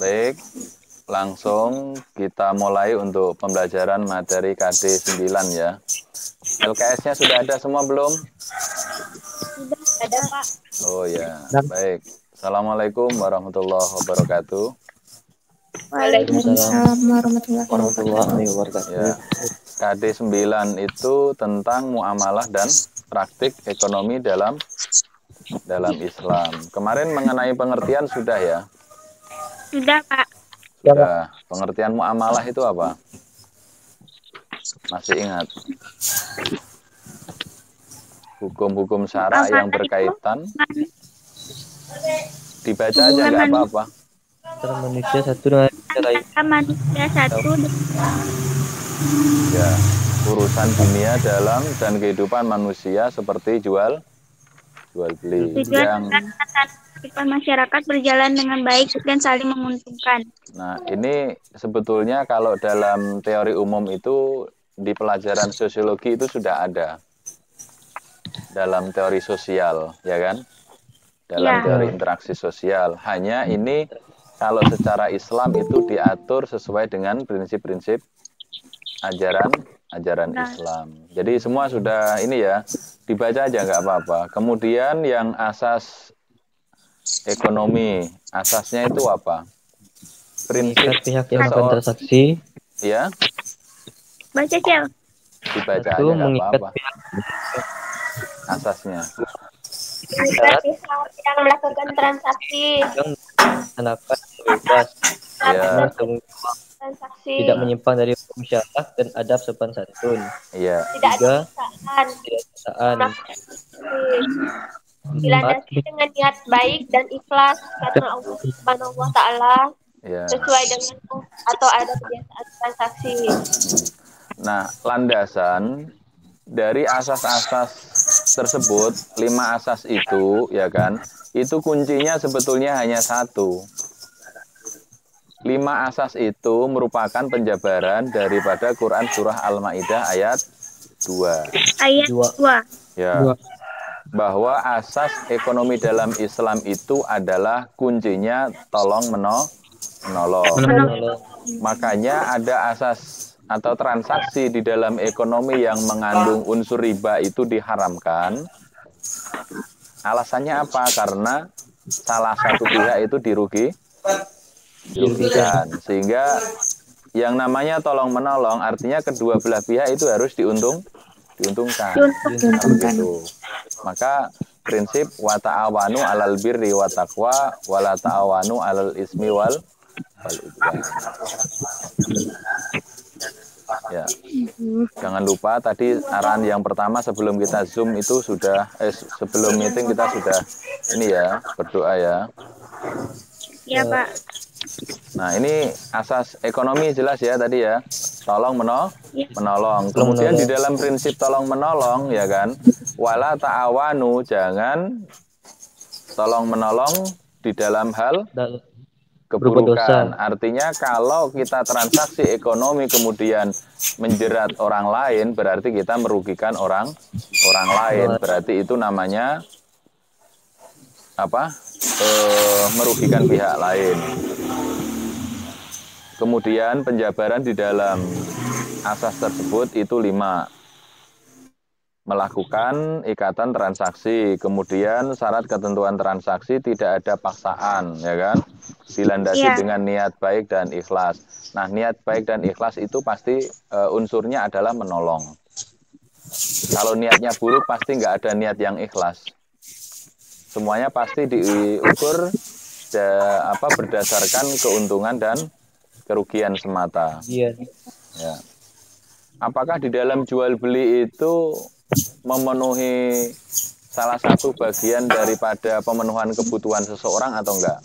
Baik, langsung kita mulai untuk pembelajaran materi KD 9 ya. LKS-nya sudah ada semua belum? Sudah ada, Pak. Oh ya, baik. Assalamualaikum warahmatullahi wabarakatuh. Waalaikumsalam warahmatullahi wabarakatuh. Ya, KD 9 itu tentang muamalah dan praktik ekonomi dalam Islam. Kemarin mengenai pengertian sudah ya? Sudah, Pak. Sudah. Pengertian muamalah itu apa? Masih ingat? Hukum-hukum syara yang berkaitan. Dibaca aja nggak apa-apa. Antara manusia satu dengan lain. Manusia satu. Ya, urusan dunia dalam dan kehidupan manusia seperti jual beli. Tujuan kehidupan masyarakat berjalan dengan baik dan saling menguntungkan. Nah, ini sebetulnya kalau dalam teori umum itu di pelajaran sosiologi itu sudah ada. Dalam teori sosial, ya kan? Dalam teori interaksi sosial. Hanya ini kalau secara Islam itu diatur sesuai dengan prinsip-prinsip ajaran Islam. Jadi semua sudah ini ya, dibaca aja nggak apa-apa. Kemudian yang asas ekonomi, asasnya itu apa? Prinsip pihak yang bertransaksi. Ya. Baca, Cel. Dibaca aja nggak apa-apa. Asasnya. Ada pihak yang melakukan transaksi. Yang melaksanakan bebas. Ya. Transaksi. Tidak menyimpang dari hukum syariat dan adab sopan santun. Iya. Tidak ada paksaan. Dilandasi dengan niat baik dan ikhlas karena Allah Subhanahu wa taala. Ya. Sesuai dengan atau ada kebiasaan transaksi. Nah, landasan dari asas-asas tersebut, 5 asas itu, ya kan, itu kuncinya sebetulnya hanya satu. 5 asas itu merupakan penjabaran daripada Quran Surah Al-Ma'idah ayat 2. Ayat 2. Ya. Bahwa asas ekonomi dalam Islam itu adalah kuncinya tolong menolong. Makanya ada asas atau transaksi di dalam ekonomi yang mengandung unsur riba itu diharamkan. Alasannya apa? Karena salah satu pihak itu dirugikan. Sehingga yang namanya tolong menolong artinya kedua belah pihak itu harus diuntungkan. Begitu. Maka prinsip wa ta'awanu 'alal birri wa taqwa wa la ta'awanu 'alal ismi wal udwan. Ya. Jangan lupa tadi arahan yang pertama sebelum kita Zoom itu sudah sebelum meeting kita sudah ini ya, berdoa ya. Iya, Pak. Nah, ini asas ekonomi jelas ya tadi ya. Tolong menolong. Kemudian di dalam prinsip tolong menolong ya kan, wala ta'awanu, jangan tolong menolong di dalam hal keburukan. Artinya kalau kita transaksi ekonomi kemudian menjerat orang lain, berarti kita merugikan orang lain. Berarti itu namanya apa? Merugikan pihak lain. Kemudian penjabaran di dalam asas tersebut itu 5. Melakukan ikatan transaksi, kemudian syarat ketentuan transaksi tidak ada paksaan, ya kan? Dilandasi dengan niat baik dan ikhlas. Nah, niat baik dan ikhlas itu pasti unsurnya adalah menolong. Kalau niatnya buruk pasti nggak ada niat yang ikhlas. Semuanya pasti diukur berdasarkan keuntungan dan kerugian semata. Ya. Apakah di dalam jual beli itu memenuhi salah satu bagian daripada pemenuhan kebutuhan seseorang atau enggak?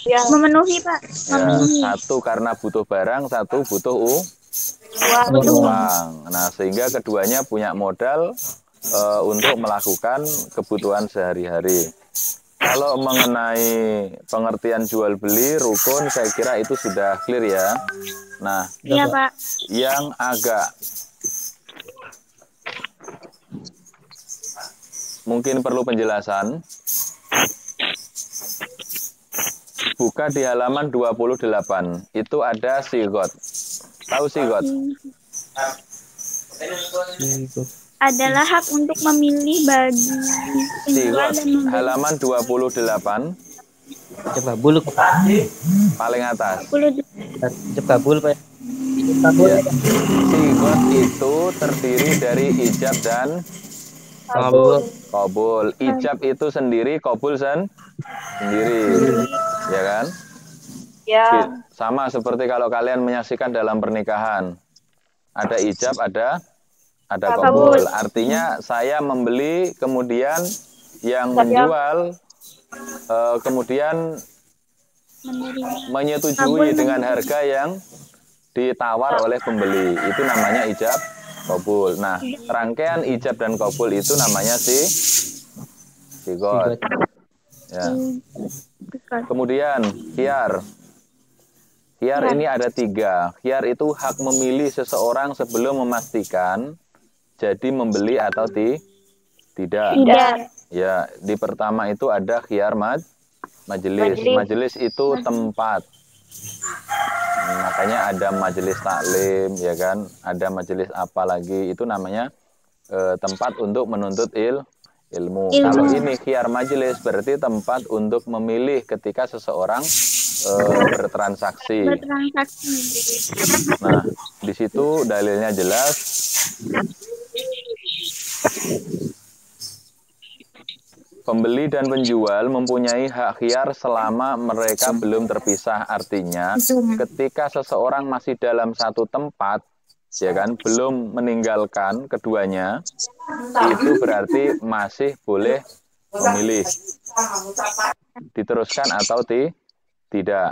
Ya. Memenuhi, Pak. Ya, satu karena butuh barang, satu butuh uang. Nah, sehingga keduanya punya modal untuk melakukan kebutuhan sehari-hari. Kalau mengenai pengertian jual beli rukun, saya kira itu sudah clear ya. Nah, iya, Pak. Yang agak mungkin perlu penjelasan buka di halaman 28. Itu ada sigot. Tahu sigot? Adalah hak untuk memilih bagi penjual Sigot dan membeli. halaman 28 Coba bulu Pak. paling atas. Coba bulu Pak. Ya. Sigot itu terdiri dari ijab dan qabul. Ijab itu sendiri, qabul sendiri. Ya kan? Ya. Sama seperti kalau kalian menyaksikan dalam pernikahan. Ada ijab, ada qabul. Artinya saya membeli, kemudian yang menjual kemudian menyetujui dengan harga yang ditawar oleh pembeli. Itu namanya ijab qabul. Nah, rangkaian ijab dan qabul itu namanya sigot. Ya. Kemudian khiyar. Khiyar ini ada 3. Khiyar itu hak memilih seseorang sebelum memastikan jadi membeli atau tidak. Ya, di pertama itu ada khiyar majelis. Majelis itu tempat. Makanya ada majelis taklim, ya kan? Ada majelis apa lagi? Itu namanya tempat untuk menuntut ilmu. Kalau ini khiyar majelis berarti tempat untuk memilih ketika seseorang bertransaksi. Nah, di situ dalilnya jelas. Pembeli dan penjual mempunyai hak khiyar selama mereka belum terpisah. Artinya, ketika seseorang masih dalam satu tempat, ya kan, belum meninggalkan keduanya, itu berarti masih boleh memilih. Diteruskan atau tidak? Tidak.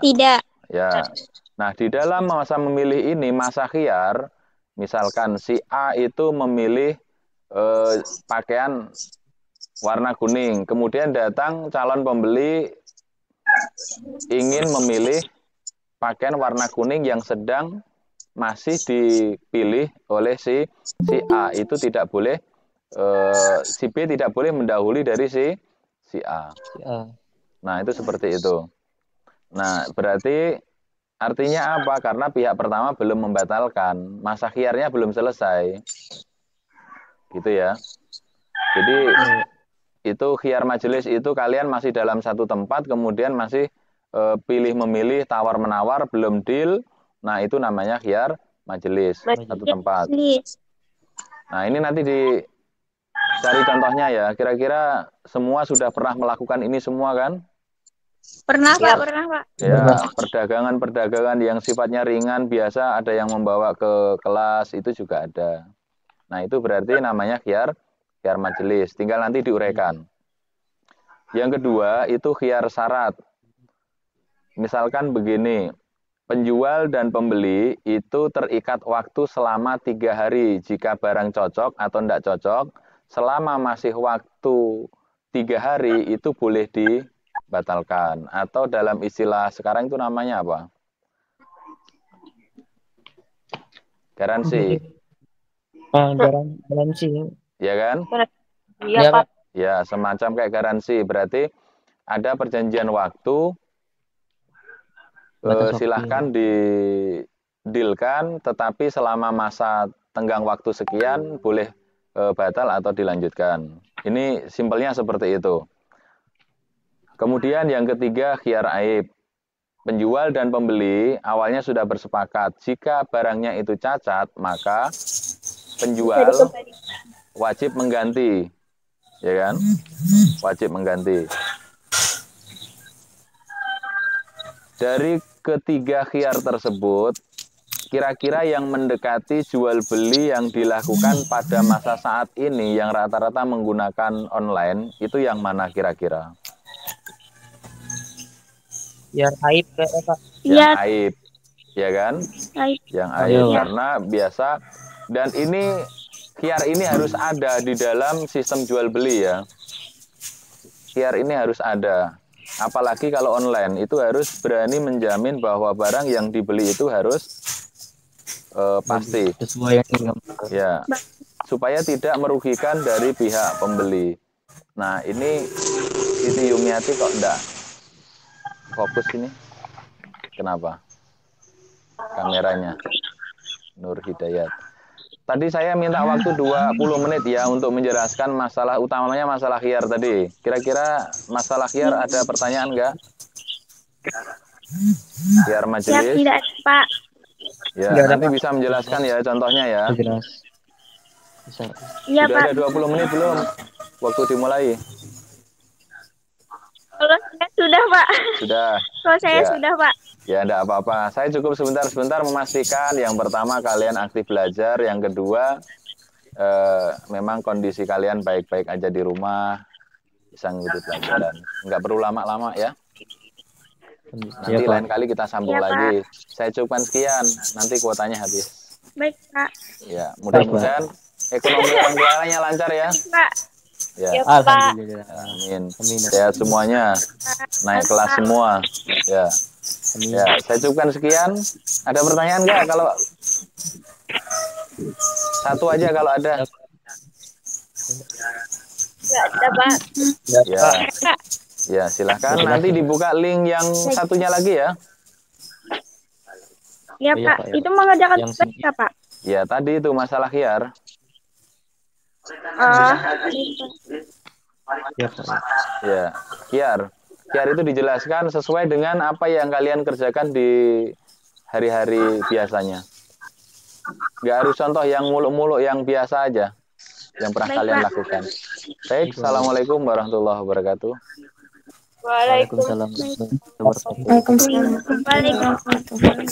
Ya. Nah, di dalam masa memilih ini, masa khiyar, misalkan si A itu memilih pakaian warna kuning, kemudian datang calon pembeli ingin memilih pakaian warna kuning yang sedang masih dipilih oleh si A. Itu tidak boleh, si B tidak boleh mendahului dari si A. Nah, itu seperti itu. Nah, berarti artinya apa? Karena pihak pertama belum membatalkan, masa khiyarnya belum selesai. Gitu ya. Jadi itu khiyar majelis itu kalian masih dalam satu tempat, kemudian masih pilih memilih, tawar menawar, belum deal. Nah, itu namanya khiyar majelis, satu tempat. Nah, ini nanti dicari contohnya ya. Kira-kira semua sudah pernah melakukan ini semua kan? Pernah Pak, pernah Pak. Ya, perdagangan yang sifatnya ringan, biasa ada yang membawa ke kelas, itu juga ada. Nah, itu berarti namanya khiyar majelis, tinggal nanti diuraikan. Yang kedua itu khiyar syarat. Misalkan begini, penjual dan pembeli itu terikat waktu selama 3 hari. Jika barang cocok atau tidak cocok, selama masih waktu 3 hari itu boleh dibatalkan. Atau dalam istilah sekarang itu namanya apa? Garansi. Garansi. Ya kan? Iya Pak. Ya, semacam kayak garansi. Berarti ada perjanjian waktu, silahkan didilkan, tetapi selama masa tenggang waktu sekian boleh batal atau dilanjutkan. Ini simpelnya seperti itu. Kemudian yang ketiga khiyar aib. Penjual dan pembeli awalnya sudah bersepakat. Jika barangnya itu cacat, maka penjual wajib mengganti, ya kan? Wajib mengganti. Dari ketiga khiyar tersebut, kira-kira yang mendekati jual beli yang dilakukan pada masa saat ini yang rata-rata menggunakan online, itu yang mana kira-kira? Yang aib Pak. Yang aib, ya kan? Yang aib, Iya. karena biasa, dan ini khiyar ini harus ada di dalam sistem jual beli ya. Khiyar ini harus ada. Apalagi kalau online, itu harus berani menjamin bahwa barang yang dibeli itu harus pasti. Sesuai yang Ya, supaya tidak merugikan dari pihak pembeli. Nah, ini Siti Yumiati kok enggak fokus ini. Kenapa? Kameranya. Nur Hidayat. Tadi saya minta waktu 20 menit ya untuk menjelaskan masalah utamanya masalah khiyar tadi. Kira-kira masalah khiyar ada pertanyaan enggak? Khiyar Siap, majelis. tidak, Pak. Ya, Tidak ada, nanti Pak. bisa menjelaskan ya contohnya ya. Jelas. Bisa. Iya, Sudah Pak. ada 20 menit belum? Waktu dimulai. Kalau saya sudah, Pak. Sudah. Kalau saya Ya. sudah, Pak. Ya, enggak apa-apa. Saya cukup sebentar-sebentar memastikan yang pertama kalian aktif belajar, yang kedua memang kondisi kalian baik-baik aja di rumah, bisa ngikuti pelajaran. Enggak perlu lama-lama ya. Nanti Ya, Pak. lain kali kita sambung Ya, Pak. lagi. Saya cukupkan sekian, nanti kuotanya habis. Baik, Pak. Ya, mudah-mudahan ekonomi orang tuanya lancar ya. Pak. Ya, Ya, Pak. Alhamdulillah. amin. Amin. Sehat semuanya, naik kelas semua. Ya. Amin. Ya, saya cukupkan sekian. Ada pertanyaan nggak? Kalau satu aja kalau ada. Nggak ada, Pak. Ya, Ya, Pak. Kak. ya silahkan. Nanti dibuka link yang satunya lagi ya. Ya, Iya, Pak. Pak, ya. Itu mengerjakan Yang tugas nggak, Pak? Ya, tadi itu masalah khiyar. Ya, Pak. Ya, khiyar. Khiyar itu dijelaskan sesuai dengan apa yang kalian kerjakan di hari-hari biasanya. Nggak harus contoh yang muluk-muluk, yang biasa aja, yang pernah Baik, kalian Pak. lakukan. Baik, assalamualaikum warahmatullahi wabarakatuh. Waalaikumsalam warahmatullahi wabarakatuh. Waalaikumsalam.